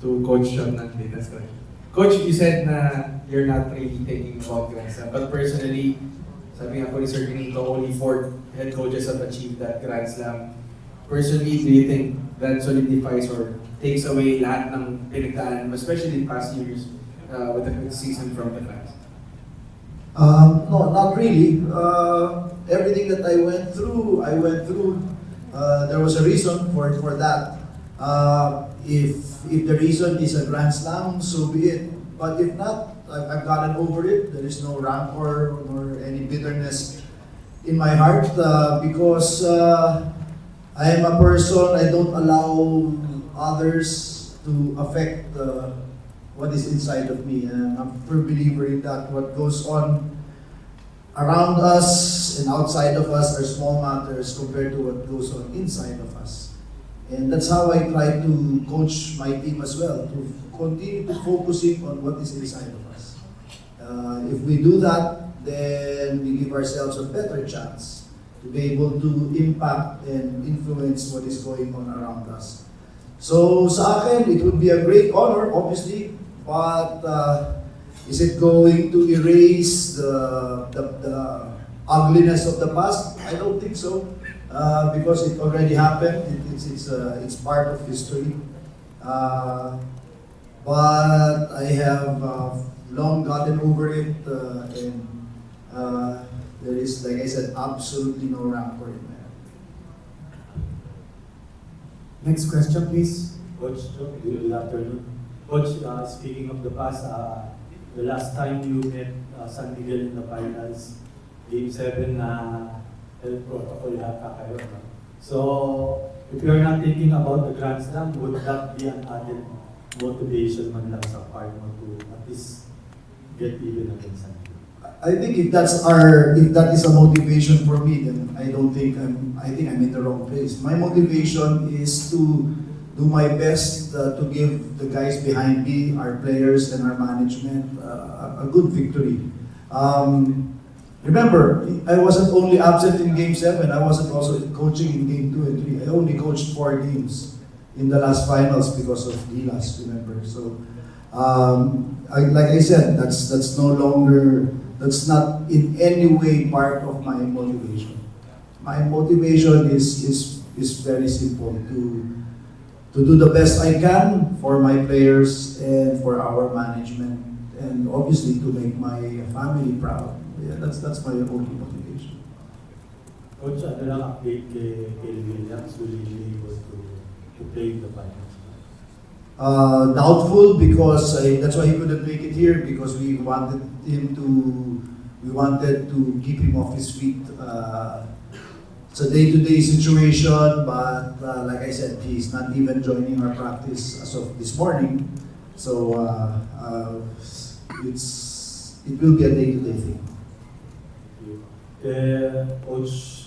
to Coach John Nanditas. Coach, you said na you're not really thinking about Grand Slam, but personally, sabi nga po ni Sir Benito, only 4 head coaches have achieved that Grand Slam. Personally, do you think that solidifies or takes away lahat ng pinagdaanan, especially in past years with the season from the fans? No, not really. Everything that I went through. There was a reason for that. If the reason is a Grand Slam, so be it. But if not, I've gotten over it. There is no rancor nor any bitterness in my heart because I am a person. I don't allow others to affect what is inside of me. And I'm a firm believer in that. What goes on around us and outside of us are small matters compared to what goes on inside of us. And that's how I try to coach my team as well, to continue to focusing on what is inside of us. If we do that, then we give ourselves a better chance to be able to impact and influence what is going on around us. So sa akin, it would be a great honor, obviously, but is it going to erase the ugliness of the past? I don't think so, because it already happened. It's part of history. But I have long gotten over it, and there is, like I said, absolutely no rancor in there. Next question, please. Coach, good afternoon. Coach, speaking of the past, the last time you met San Miguel in the finals, Game 7 na health protocol yata kayo. So, if you're not thinking about the Grand Slam, would that be an added motivation man lang sa part mo to at least get even against San Miguel? I think if that is a motivation for me, then I think I'm in the wrong place. My motivation is to do my best to give the guys behind me, our players and our management, a good victory. Remember, I wasn't only absent in Game 7, I wasn't also coaching in Game 2 and 3. I only coached 4 games in the last finals because of Gilas, remember. So, like I said, that's not in any way part of my motivation. My motivation is very simple, to do the best I can for my players and for our management, and obviously to make my family proud. Yeah, that's my only motivation. Coach, ano lang update kay Williams? Will he be able to play in the finals? Doubtful, because that's why he couldn't make it here, because we wanted to keep him off his feet. It's a day-to-day situation, but like I said, he's not even joining our practice as of this morning. So it will be a day-to-day thing. Coach,